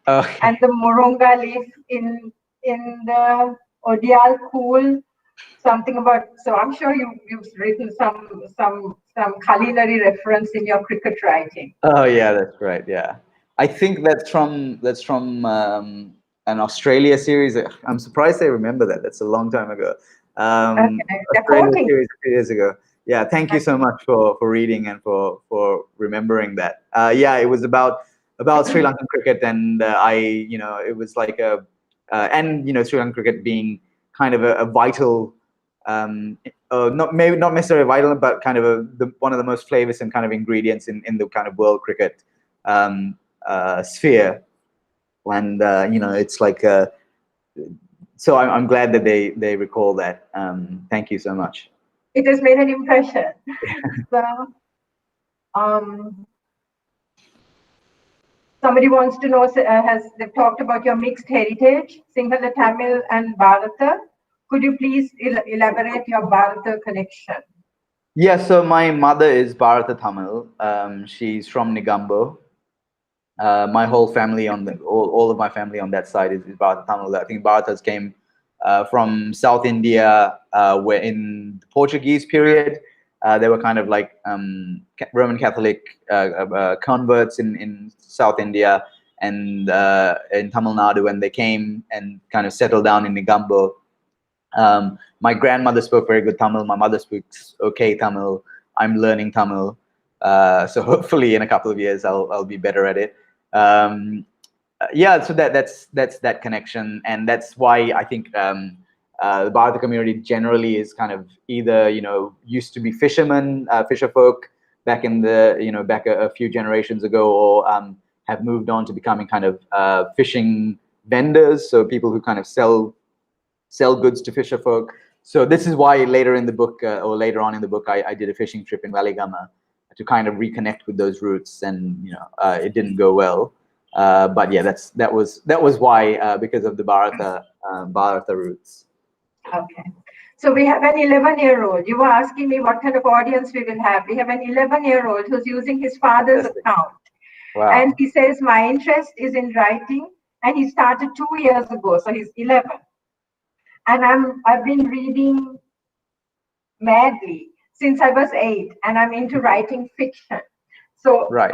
Okay. And the moringa leaf in the Odial cool, something about. So I'm sure you've written some culinary reference in your cricket writing. Oh yeah, that's right. Yeah, I think that's from an Australia series. I'm surprised I remember that. That's a long time ago. Australia series a few years ago. Yeah, thank you so much for reading and for remembering that. Yeah, it was about Sri Lankan cricket, and it was like and Sri Lankan cricket being kind of a vital, not necessarily vital, but kind of one of the most flavoursome kind of ingredients in the kind of world cricket sphere. And it's like so I'm glad that they recall that. Thank you so much. It has made an impression. So, um, somebody wants to know, has they've talked about your mixed heritage, Sinhala Tamil and Bharata. Could you please elaborate your Bharata connection? Yeah, so my mother is Bharata Tamil. She's from Negombo. My whole family all of my family on that side is Bharata Tamil. I think Bharatas came from South India, where in the Portuguese period, they were kind of like Roman Catholic converts in South India and in Tamil Nadu, when they came and kind of settled down in Negombo. My grandmother spoke very good Tamil. My mother speaks okay Tamil. I'm learning Tamil. So hopefully in a couple of years I'll be better at it. Yeah, so that's that connection, and that's why I think the Bharata community generally is kind of either used to be fishermen, fisher folk back in the back a few generations ago, or have moved on to becoming kind of fishing vendors, so people who kind of sell goods to fisher folk. So this is why later in the book, or later on in the book, I did a fishing trip in Waligama to kind of reconnect with those roots, and it didn't go well. But yeah, that was why, because of the Bharata roots. Okay. So we have an 11-year-old. You were asking me what kind of audience we will have. We have an 11-year-old who's using his father's Fantastic. account. Wow. And he says, my interest is in writing. And he started 2 years ago. So he's 11. And I've been reading madly since I was 8. And I'm into writing fiction. So Right.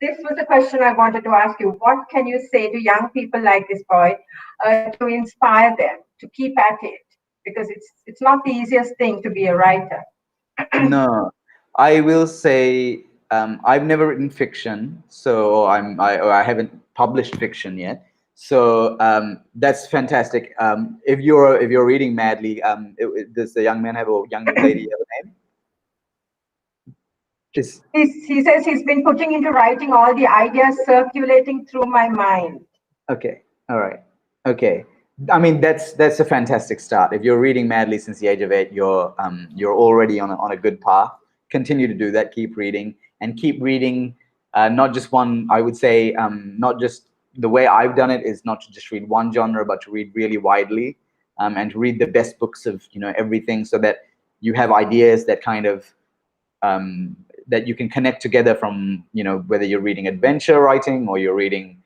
this was a question I wanted to ask you. What can you say to young people like this boy to inspire them to keep at it? Because it's not the easiest thing to be a writer. No, I will say I've never written fiction, so I haven't published fiction yet. So that's fantastic. If you're reading madly, does the young man have a young lady have a name? He says he's been putting into writing all the ideas circulating through my mind. Okay. All right. Okay. I mean, that's a fantastic start. If you're reading madly since the age of 8, you're already on a good path. Continue to do that. Keep reading, and keep reading. Not just one. I would say not just the way I've done it is not to just read one genre, but to read really widely, and to read the best books of everything, so that you have ideas that kind of that you can connect together from whether you're reading adventure writing, or you're reading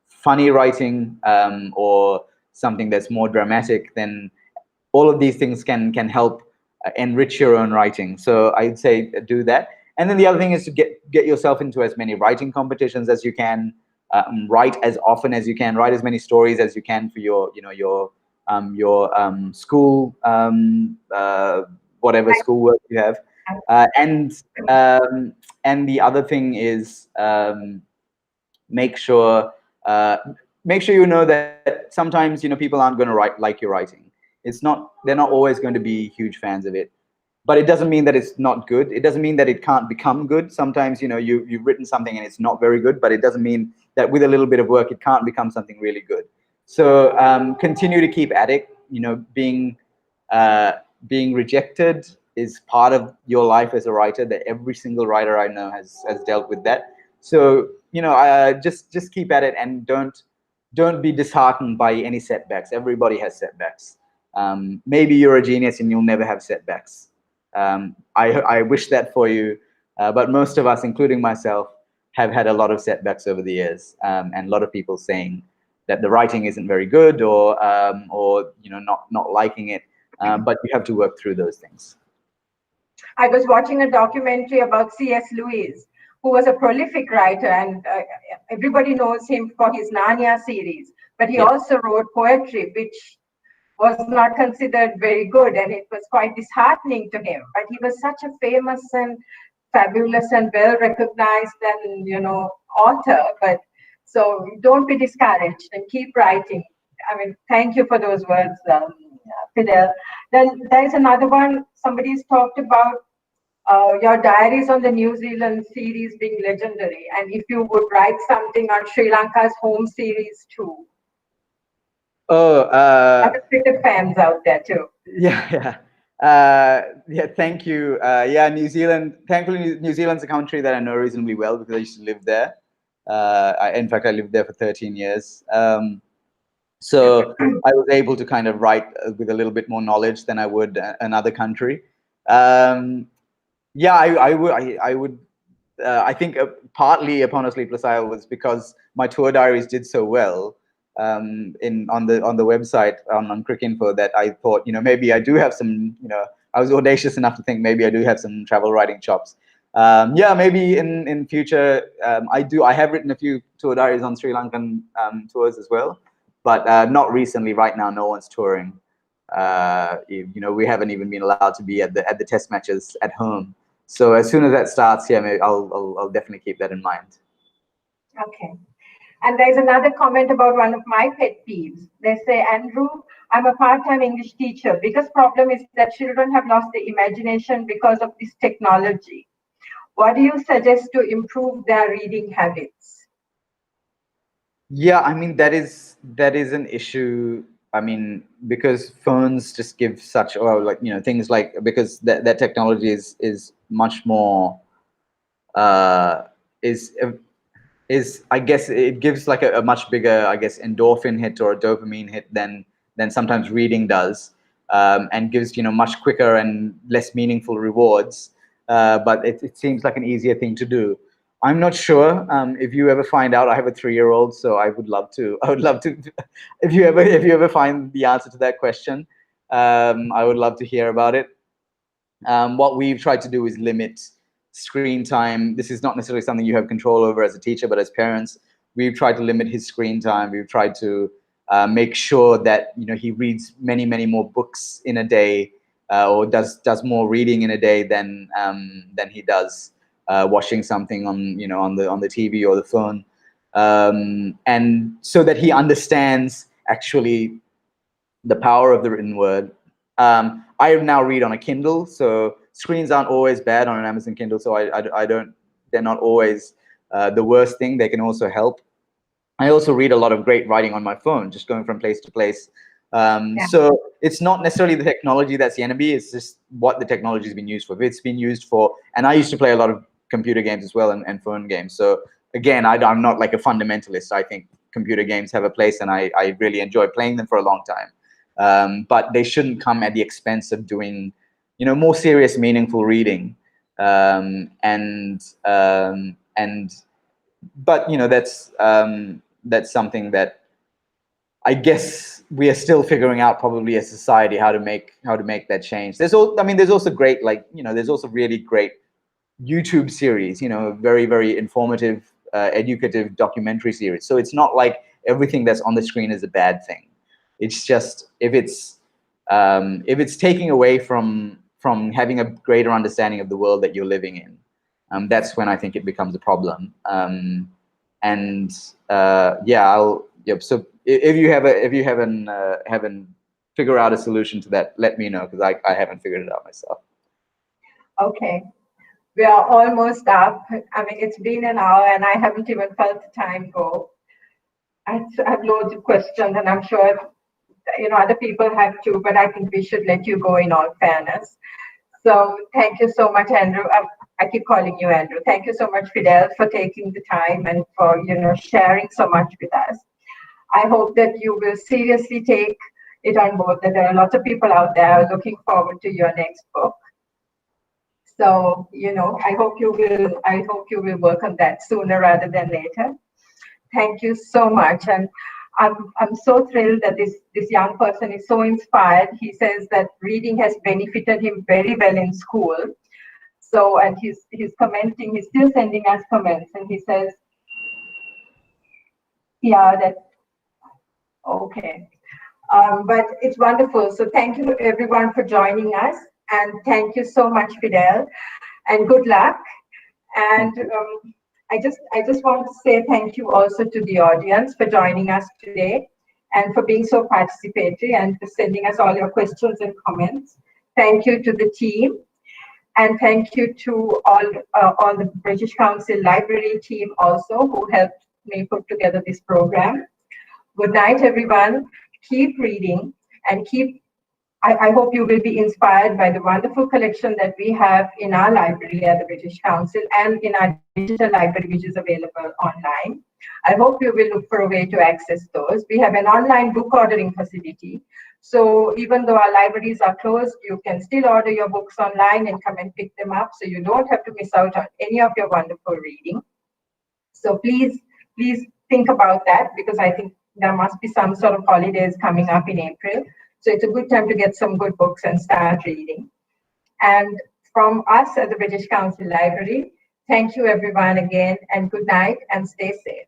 funny writing, or something that's more dramatic. Then all of these things can help enrich your own writing. So I'd say do that. And then the other thing is to get yourself into as many writing competitions as you can. Write as often as you can. Write as many stories as you can for your school, whatever schoolwork you have. And the other thing is make sure you know that sometimes people aren't going to like your writing. They're not always going to be huge fans of it, but it doesn't mean that it's not good. It doesn't mean that it can't become good. Sometimes you've written something and it's not very good, but it doesn't mean that with a little bit of work it can't become something really good. So continue to keep at it. Being rejected is part of your life as a writer. That every single writer I know has dealt with that. So just keep at it, and don't be disheartened by any setbacks. Everybody has setbacks. Maybe you're a genius and you'll never have setbacks. I wish that for you, but most of us, including myself, have had a lot of setbacks over the years, and a lot of people saying that the writing isn't very good, or not liking it. But you have to work through those things. I was watching a documentary about C.S. Lewis, who was a prolific writer, and everybody knows him for his Narnia series. But he also wrote poetry, which was not considered very good, and it was quite disheartening to him. But he was such a famous and fabulous and well-recognized and author. But so don't be discouraged and keep writing. I mean, thank you for those words, Fidel. Then there's another one. Somebody's talked about your diaries on the New Zealand series being legendary, and if you would write something on Sri Lanka's home series too. Oh, Other cricket fans out there too. yeah. Yeah, thank you. Yeah, New Zealand. Thankfully, New Zealand's a country that I know reasonably well because I used to live there. In fact, I lived there for 13 years. So I was able to kind of write with a little bit more knowledge than I would another country. Um, yeah, I would. I think partly upon a Sleepless Isle was because my tour diaries did so well in on the website on Cricinfo that I thought, maybe I do have some, I was audacious enough to think maybe I do have some travel writing chops. Yeah, maybe in future I have written a few tour diaries on Sri Lankan tours as well, but not recently. Right now, no one's touring. We haven't even been allowed to be at the test matches at home. So as soon as that starts, yeah, maybe I'll definitely keep that in mind. Okay. And there's another comment about one of my pet peeves. They say, Andrew, I'm a part-time English teacher. Biggest problem is that children have lost their imagination because of this technology. What do you suggest to improve their reading habits? Yeah, I mean that is an issue. I mean, because phones just give such, or like things like, because that technology is much more uh, is I guess it gives like a much bigger, I guess, endorphin hit or a dopamine hit than sometimes reading does, and gives much quicker and less meaningful rewards. But it seems like an easier thing to do. I'm not sure if you ever find out. I have a 3-year-old, so I would love to. I would love to. If you ever find the answer to that question, I would love to hear about it. What we've tried to do is limit screen time. This is not necessarily something you have control over as a teacher, but as parents, we've tried to limit his screen time. We've tried to make sure that he reads many more books in a day, or does more reading in a day than he does watching something on the TV or the phone, and so that he understands actually the power of the written word. I now read on a Kindle, so screens aren't always bad on an Amazon Kindle. So I don't. They're not always the worst thing. They can also help. I also read a lot of great writing on my phone, just going from place to place. Yeah. So it's not necessarily the technology that's the enemy. It's just what the technology has been used for. If it's been used for, and I used to play a lot of computer games as well, and phone games. So again, I'm not like a fundamentalist. I think computer games have a place, and I really enjoy playing them for a long time. But they shouldn't come at the expense of doing, more serious, meaningful reading. But that's something that I guess we are still figuring out, probably as society, how to make that change. There's also great, there's also really great YouTube series, very, very informative, educative documentary series. So it's not like everything that's on the screen is a bad thing. It's just if it's taking away from having a greater understanding of the world that you're living in, that's when I think it becomes a problem. And yep. So if you haven't figured out a solution to that, let me know, because I haven't figured it out myself. Okay. We are almost up. I mean, it's been an hour and I haven't even felt the time go. I have loads of questions and I'm sure, other people have too, but I think we should let you go in all fairness. So thank you so much, Andrew. I keep calling you Andrew. Thank you so much, Fidel, for taking the time and for, sharing so much with us. I hope that you will seriously take it on board, that there are lots of people out there looking forward to your next book. So, I hope you will work on that sooner rather than later. Thank you so much. And I'm so thrilled that this young person is so inspired. He says that reading has benefited him very well in school. So, and he's commenting, he's still sending us comments, and he says, yeah, that, okay. But it's wonderful. So thank you everyone for joining us. And thank you so much, Fidel, and good luck. And I just want to say thank you also to the audience for joining us today and for being so participatory and for sending us all your questions and comments. Thank you to the team, and thank you to all the British Council Library team also, who helped me put together this program. Good night, everyone. keep reading and I hope you will be inspired by the wonderful collection that we have in our library at the British Council and in our digital library, which is available online. I hope you will look for a way to access those. We have an online book ordering facility. So even though our libraries are closed, you can still order your books online and come and pick them up. So you don't have to miss out on any of your wonderful reading. So please think about that, because I think there must be some sort of holidays coming up in April. So it's a good time to get some good books and start reading. And from us at the British Council Library, thank you everyone again, and good night and stay safe.